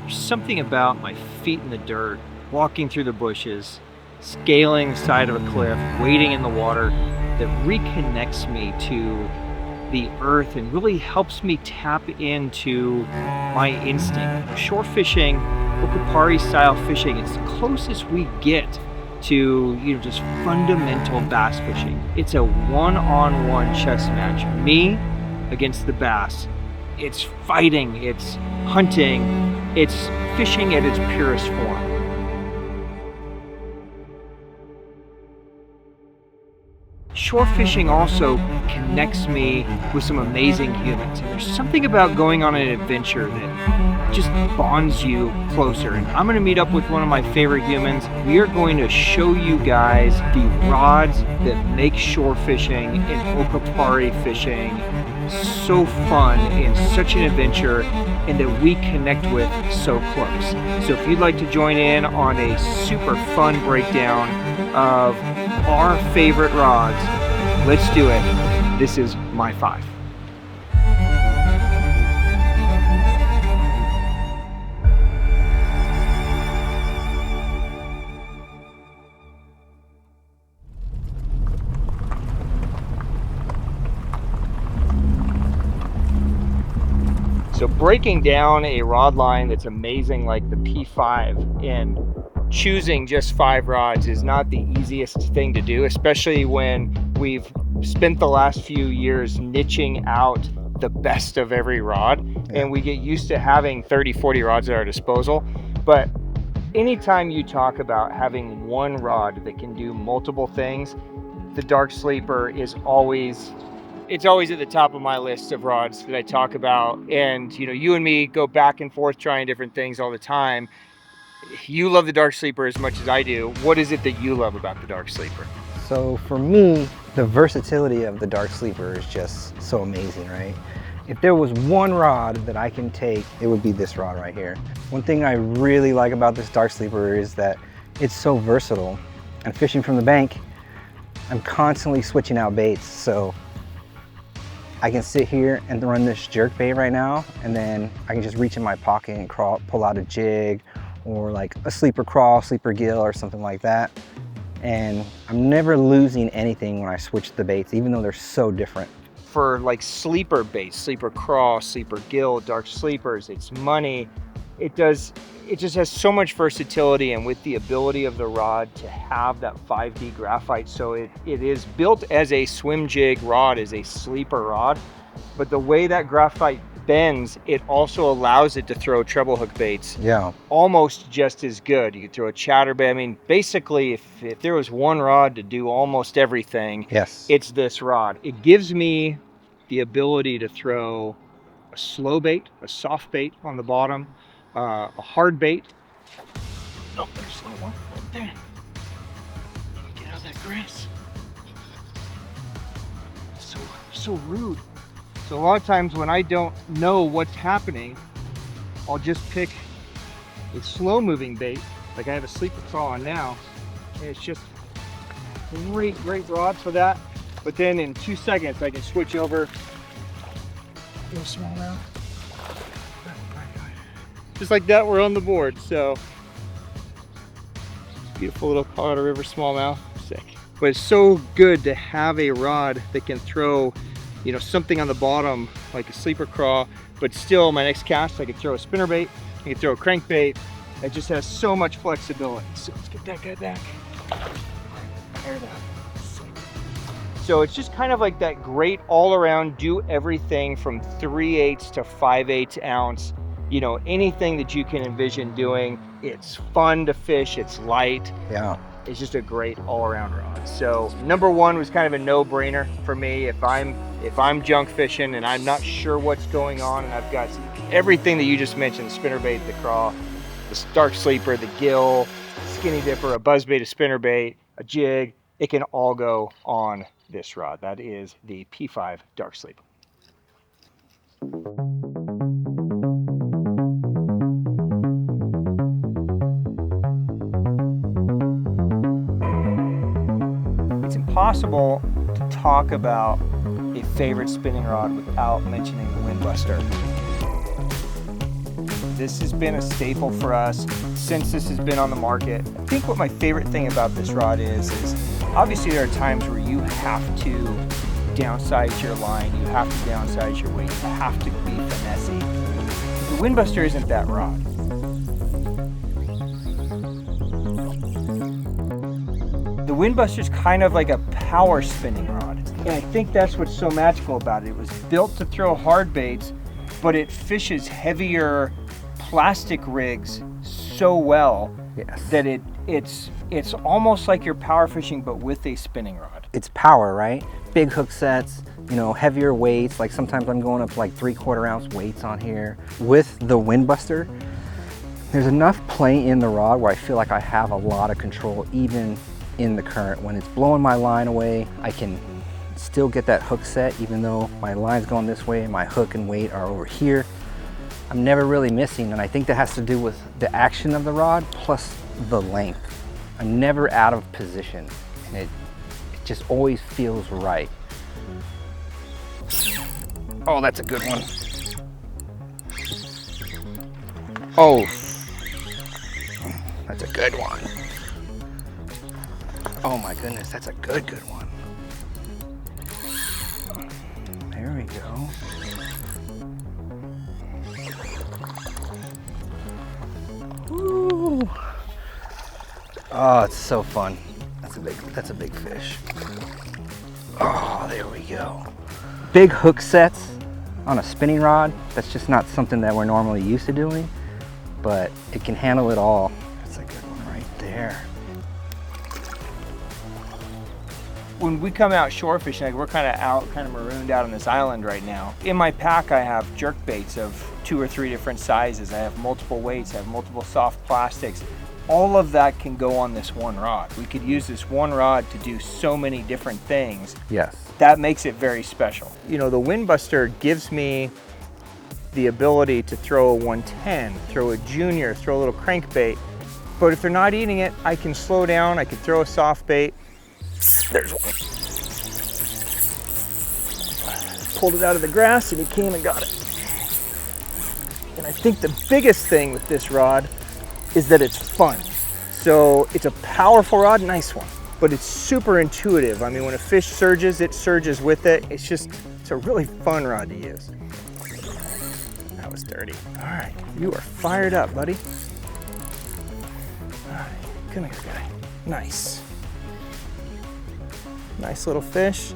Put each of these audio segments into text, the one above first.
There's something about my feet in the dirt, walking through the bushes, scaling the side of a cliff, wading in the water, that reconnects me to the earth and really helps me tap into my instinct. Shore fishing, Okapari style fishing, it's the closest we get to just fundamental bass fishing. It's a one-on-one chess match, me against the bass. It's fighting, it's hunting, it's fishing at its purest form. Shore fishing also connects me with some amazing humans, and there's something about going on an adventure that just bonds you closer. And I'm going to meet up with one of my favorite humans. We are going to show you guys the rods that make shore fishing and Okapari fishing so fun and such an adventure, and that we connect with so close. So if you'd like to join in on a super fun breakdown of our favorite rods, let's do it. This is my 5. So breaking down a rod line that's amazing like the P5 and choosing just 5 rods is not the easiest thing to do, especially when we've spent the last few years niching out the best of every rod, and we get used to having 30-40 rods at our disposal. But anytime you talk about having one rod that can do multiple things, the Dark Sleeper is always at the top of my list of rods that I talk about. And you and me go back and forth trying different things all the time. You love the Dark Sleeper as much as I do. What is it that you love about the Dark Sleeper? So for me, the versatility of the Dark Sleeper is just so amazing, right? If there was one rod that I can take, it would be this rod right here. One thing I really like about this Dark Sleeper is that it's so versatile. And fishing from the bank, I'm constantly switching out baits. So I can sit here and run this jerk bait right now, and then I can just reach in my pocket and pull out a jig, or like a sleeper craw, sleeper gill, or something like that. And I'm never losing anything when I switch the baits, even though they're so different. For like sleeper baits, sleeper craw, sleeper gill, dark sleepers, it's money. It just has so much versatility, and with the ability of the rod to have that 5D graphite, so it is built as a swim jig rod, as a sleeper rod, but the way that graphite bends, it also allows it to throw treble hook baits almost just as good. You could throw a chatterbait. I mean, basically, if there was one rod to do almost everything, it's this rod. It gives me the ability to throw a slow bait, a soft bait on the bottom, a hard bait. Oh, there's that one right there. Get out of that grass. So rude. So a lot of times when I don't know what's happening, I'll just pick a slow moving bait, like I have a sleeper craw on now, and it's just great rod for that. But then in 2 seconds I can switch over to a smallmouth. Just like that, we're on the board. So beautiful little Colorado River smallmouth, sick. But it's so good to have a rod that can throw something on the bottom like a sleeper craw, but still my next cast I could throw a spinnerbait, I could throw a crankbait. It just has so much flexibility. So let's get that guy back. There that. So it's just kind of like that great all-around do everything from 3/8 to 5/8 ounce. Anything that you can envision doing. It's fun to fish, it's light. It's just a great all-around rod. So number 1 was kind of a no-brainer for me. If I'm junk fishing and I'm not sure what's going on, and I've got everything that you just mentioned, the spinnerbait, the craw, the dark sleeper, the gill, skinny dipper, a buzzbait, a spinnerbait, a jig, it can all go on this rod. That is the P5 Dark Sleeper. It's impossible to talk about a favorite spinning rod without mentioning the Windbuster. This has been a staple for us since this has been on the market. I think what my favorite thing about this rod is obviously there are times where you have to downsize your line, you have to downsize your weight, you have to be finessey. The Windbuster isn't that rod. The Windbuster is kind of like a power spinning rod. And I think that's what's so magical about it. It was built to throw hard baits, but it fishes heavier plastic rigs so well that it's almost like you're power fishing, but with a spinning rod. It's power, right? Big hook sets, you know, heavier weights. Like sometimes I'm going up to like 3/4 ounce weights on here. With the Windbuster, there's enough play in the rod where I feel like I have a lot of control even in the current. When it's blowing my line away, I can still get that hook set even though my line's going this way and my hook and weight are over here. I'm never really missing, and I think that has to do with the action of the rod plus the length. I'm never out of position, and it just always feels right. Oh, that's a good one. Oh, that's a good one. Oh my goodness, that's a good one. There we go. Woo. Oh, it's so fun. That's a big fish. Oh, there we go. Big hook sets on a spinning rod, that's just not something that we're normally used to doing, but it can handle it all. That's a good one right there. When we come out shore fishing, like we're kind of marooned out on this island right now. In my pack, I have jerk baits of 2 or 3 different sizes. I have multiple weights, I have multiple soft plastics. All of that can go on this one rod. We could use this one rod to do so many different things. Yes. That makes it very special. You know, the Windbuster gives me the ability to throw a 110, throw a junior, throw a little crankbait. But if they're not eating it, I can slow down, I can throw a soft bait. There's one. Pulled it out of the grass and he came and got it. And I think the biggest thing with this rod is that it's fun. So it's a powerful rod, nice one, but it's super intuitive. I mean, when a fish surges, it surges with it. It's a really fun rod to use. That was dirty. All right, you are fired up, buddy. All right, come here, guy. Nice. Nice little fish.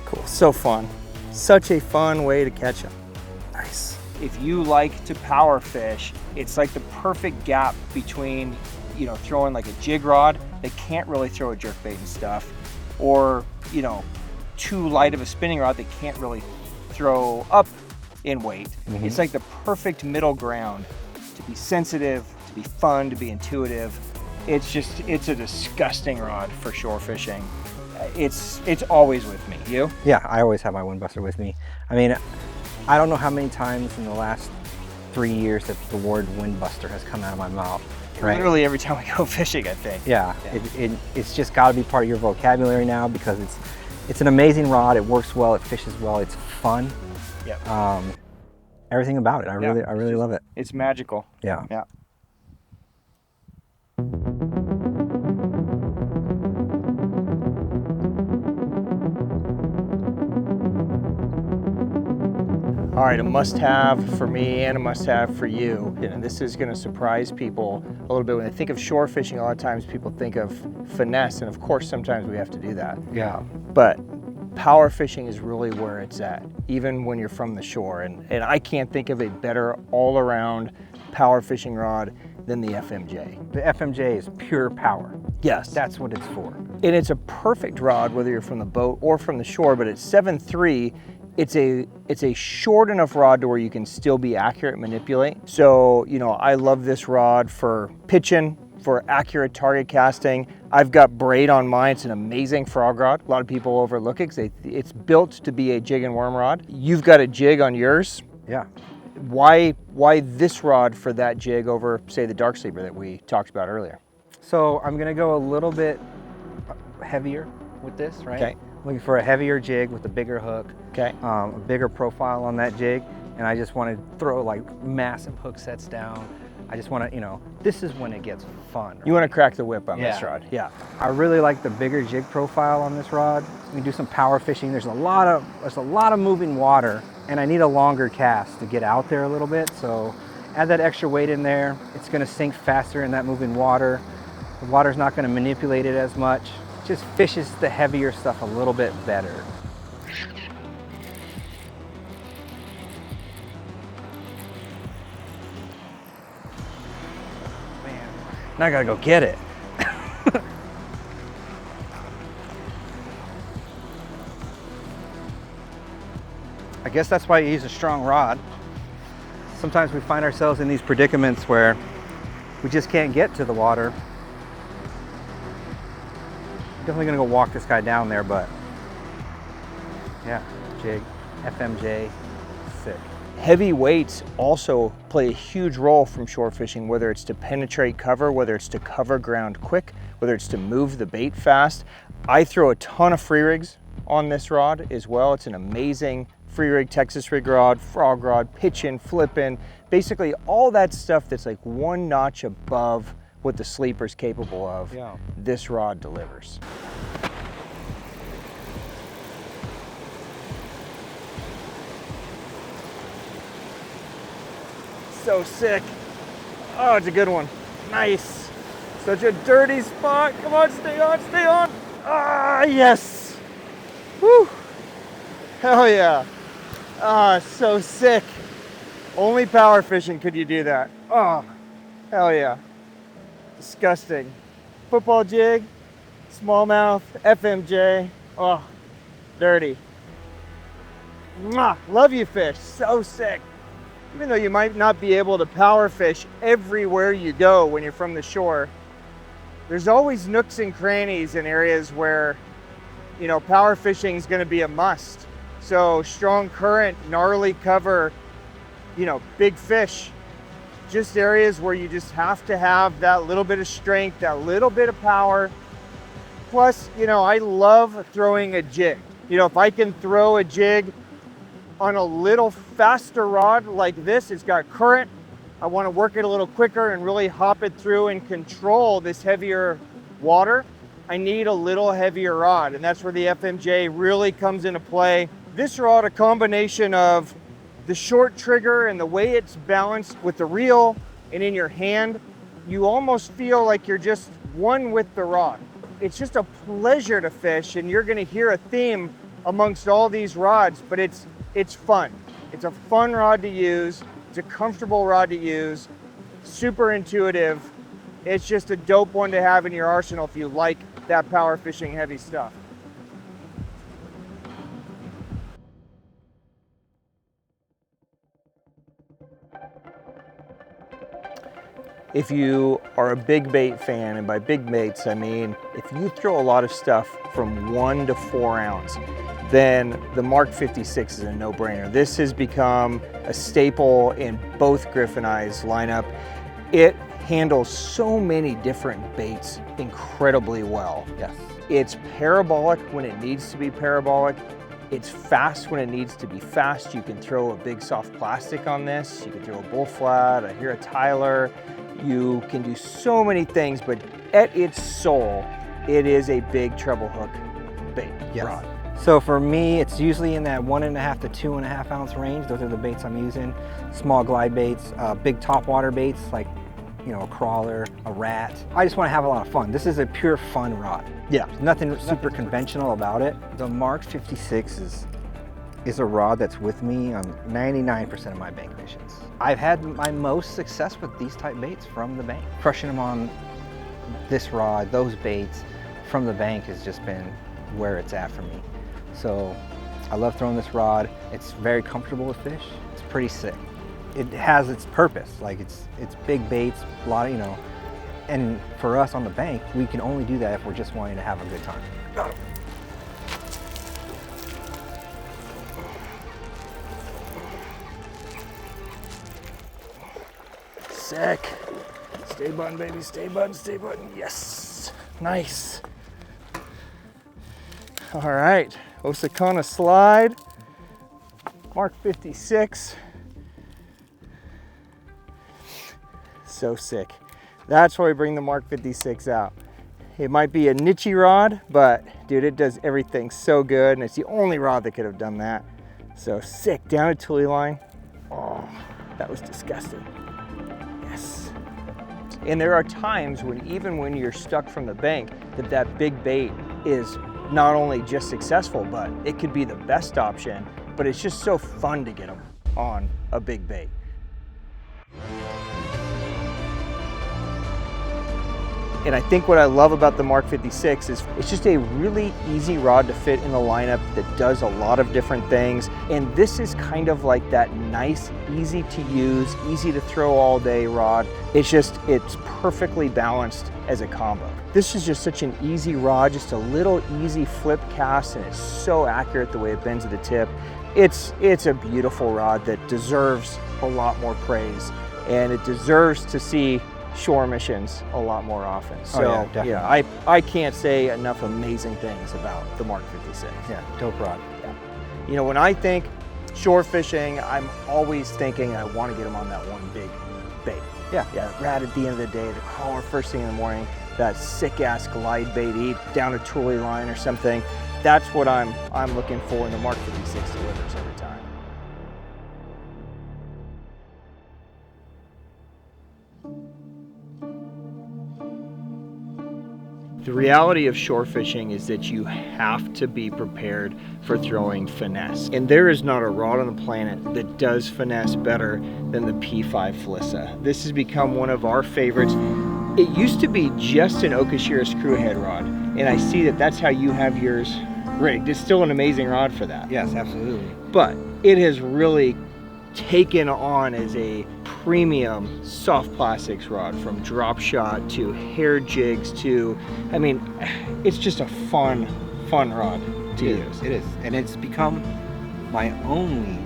Cool, so fun. Such a fun way to catch them. Nice. If you like to power fish, it's like the perfect gap between, you know, throwing like a jig rod that can't really throw a jerkbait and stuff, or, you know, too light of a spinning rod that can't really throw up in weight. Mm-hmm. It's like the perfect middle ground to be sensitive, to be fun, to be intuitive. It's a disgusting rod for shore fishing. It's always with me. You? Yeah, I always have my Windbuster with me. I mean, I don't know how many times in the last 3 years that the word Windbuster has come out of my mouth. Right? Literally every time we go fishing, I think. Yeah. It's just got to be part of your vocabulary now because it's an amazing rod. It works well. It fishes well. It's fun. Yeah. Everything about it. I really love it. It's magical. Yeah. Yeah. All right, a must-have for me and a must-have for you. And this is going to surprise people a little bit. When they think of shore fishing, a lot of times people think of finesse, and of course sometimes we have to do that. Yeah. But power fishing is really where it's at, even when you're from the shore. And I can't think of a better all-around power fishing rod than the FMJ. The FMJ is pure power. Yes. That's what it's for. And it's a perfect rod whether you're from the boat or from the shore, but at 7.3, it's a short enough rod to where you can still be accurate and manipulate. So, you know, I love this rod for pitching, for accurate target casting. I've got braid on mine. It's an amazing frog rod. A lot of people overlook it because it's built to be a jig and worm rod. You've got a jig on yours. Yeah. Why this rod for that jig over, say, the dark sleeper that we talked about earlier? So I'm gonna go a little bit heavier with this, right? Okay. Looking for a heavier jig with a bigger hook. Okay. A bigger profile on that jig. and I just want to throw like massive hook sets down. I just want to, you know, this is when it gets fun. Right? You want to crack the whip on this rod. Yeah. I really like the bigger jig profile on this rod. We can do some power fishing. There's a lot of moving water, and I need a longer cast to get out there a little bit. So add that extra weight in there. It's going to sink faster in that moving water. The water's not going to manipulate it as much. It just fishes the heavier stuff a little bit better. Man, now I gotta go get it. I guess that's why you use a strong rod. Sometimes we find ourselves in these predicaments where we just can't get to the water. Definitely gonna go walk this guy down there, but yeah, jig, FMJ, sick. Heavy weights also play a huge role from shore fishing, whether it's to penetrate cover, whether it's to cover ground quick, whether it's to move the bait fast. I throw a ton of free rigs on this rod as well. It's an amazing free rig, Texas rig rod, frog rod, pitching, flipping, basically all that stuff that's like one notch above what the sleeper's capable of. Yeah. This rod delivers. So sick. Oh, it's a good one. Nice. Such a dirty spot. Come on, stay on, stay on. Ah, yes. Woo. Hell yeah. Ah, so sick. Only power fishing could you do that. Oh, hell yeah. Disgusting. Football jig, smallmouth, FMJ. Oh, dirty. Mwah. Love you, fish. So sick. Even though you might not be able to power fish everywhere you go when you're from the shore, there's always nooks and crannies in areas where, you know, power fishing is going to be a must. So strong current, gnarly cover, you know, big fish, just areas where you just have to have that little bit of strength, that little bit of power. Plus, you know, I love throwing a jig. You know, if I can throw a jig on a little faster rod like this, it's got current, I want to work it a little quicker and really hop it through and control this heavier water, I need a little heavier rod, and that's where the FMJ really comes into play. This rod, a combination of the short trigger and the way it's balanced with the reel and in your hand, you almost feel like you're just one with the rod. It's just a pleasure to fish, and you're going to hear a theme amongst all these rods, but it's fun. It's a fun rod to use. It's a comfortable rod to use. Super intuitive. It's just a dope one to have in your arsenal if you like that power fishing heavy stuff. If you are a big bait fan, and by big baits I mean if you throw a lot of stuff from 1 to 4 ounce, then the Mark 56 is a no-brainer. This has become a staple in both Griff and I's lineup. It handles so many different baits incredibly well. Yes. It's parabolic when it needs to be parabolic. It's fast when it needs to be fast. You can throw a big soft plastic on this. You can throw a bull flat, a Tyler. You can do so many things, but at its soul, it is a big treble hook bait rod. So for me, it's usually in that 1.5 to 2.5 ounce range. Those are the baits I'm using. Small glide baits, big topwater baits like, you know, a crawler, a rat. I just want to have a lot of fun. This is a pure fun rod. Yeah. There's nothing super conventional about it. The Mark 56 is a rod that's with me on 99% of my bank missions. I've had my most success with these type baits from the bank. Crushing them on this rod, those baits from the bank has just been where it's at for me. So I love throwing this rod. It's very comfortable with fish. It's pretty sick. It has its purpose. Like it's big baits, a lot of, you know, and for us on the bank, we can only do that if we're just wanting to have a good time. Got him. Sick. Stay button, baby, stay button, stay button. Yes, nice. All right, Osakana slide, Mark 56. so sick. That's why we bring the Mark 56 out. It might be a niche rod, but dude, it does everything so good, and it's the only rod that could have done that. So sick, down a tully line. Oh, that was disgusting. Yes. And there are times when even when you're stuck from the bank, that big bait is not only just successful, but it could be the best option, but it's just so fun to get them on a big bait. And I think what I love about the Mark 56 is it's just a really easy rod to fit in the lineup that does a lot of different things. And this is kind of like that nice, easy to use, easy to throw all day rod. It's perfectly balanced as a combo. This is just such an easy rod, just a little easy flip cast, and it's so accurate the way it bends at the tip. It's a beautiful rod that deserves a lot more praise, and it deserves to see shore missions a lot more often. So yeah, I can't say enough amazing things about the Mark 56. Yeah, dope rod. Yeah. You know, when I think shore fishing, I'm always thinking I want to get them on that one big bait. Yeah, rat at the end of the day, the crawler first thing in the morning, that sick ass glide bait, eat down a tully line or something. That's what I'm looking for, and the Mark 56 delivers every time. The reality of shore fishing is that you have to be prepared for throwing finesse. And there is not a rod on the planet that does finesse better than the P5 Flyssa. This has become one of our favorites. It used to be just an Okashira screwhead rod, and I see that that's how you have yours rigged. It's still an amazing rod for that. Yes, absolutely. But it has really taken on as a premium soft plastics rod, from drop shot to hair jigs to, I mean, it's just a fun rod to use. It is, and it's become my only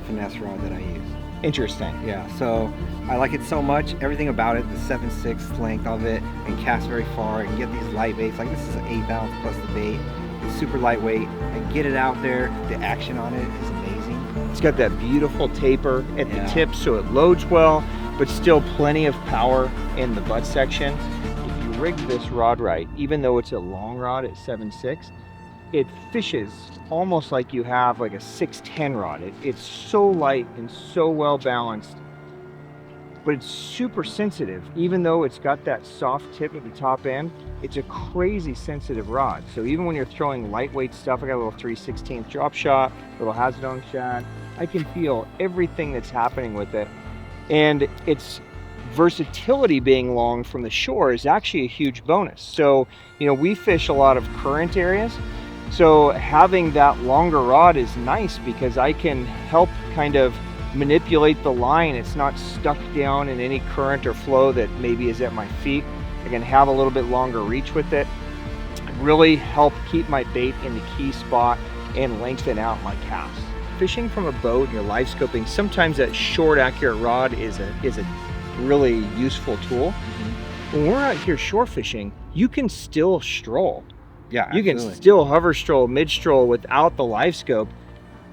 finesse rod that I use. Interesting. Yeah, so I like it so much, everything about it, the 7/6 length of it, and cast very far, and get these light baits, like this is an 1/8 ounce plus the bait. It's super lightweight, and get it out there, the action on it is amazing. It's got that beautiful taper at the tip, so it loads well, but still plenty of power in the butt section. If you rig this rod right, even though it's a long rod at 7/6, it fishes almost like you have like a 610 rod. It's so light and so well balanced, but it's super sensitive. Even though it's got that soft tip at the top end, it's a crazy sensitive rod. So even when you're throwing lightweight stuff, I got a little 3/16 drop shot, little Hazardong shot, I can feel everything that's happening with it. And its versatility being long from the shore is actually a huge bonus. So, you know, we fish a lot of current areas. So having that longer rod is nice because I can help kind of manipulate the line. It's not stuck down in any current or flow that maybe is at my feet. I can have a little bit longer reach with it. Really help keep my bait in the key spot and lengthen out my cast. Fishing from a boat and you're live scoping, sometimes that short accurate rod is a really useful tool. When we're out here shore fishing, you can still stroll. Yeah, you absolutely. can still hover stroll, mid stroll without the live scope.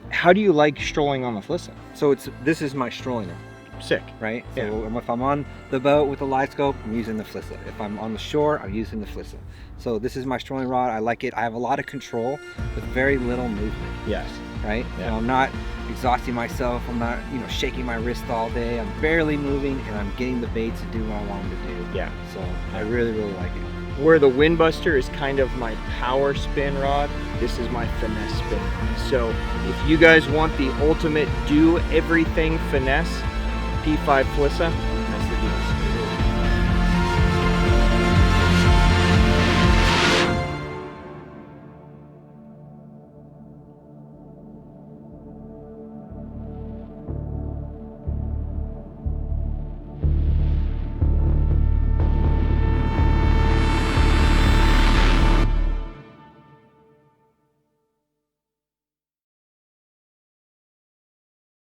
How do you like strolling on the Flyssa? So this is my strolling rod. Sick. Right? Yeah. So if I'm on the boat with the live scope, I'm using the Flyssa. If I'm on the shore, I'm using the Flyssa. So this is my strolling rod. I like it. I have a lot of control with very little movement. Yes. Right? Yeah. So I'm not exhausting myself. I'm not, shaking my wrist all day. I'm barely moving, and I'm getting the bait to do what I want them to do. Yeah. So I really, really like it. Where the Windbuster is kind of my power spin rod, this is my finesse spin rod. So if you guys want the ultimate do everything finesse, P5 Flyssa,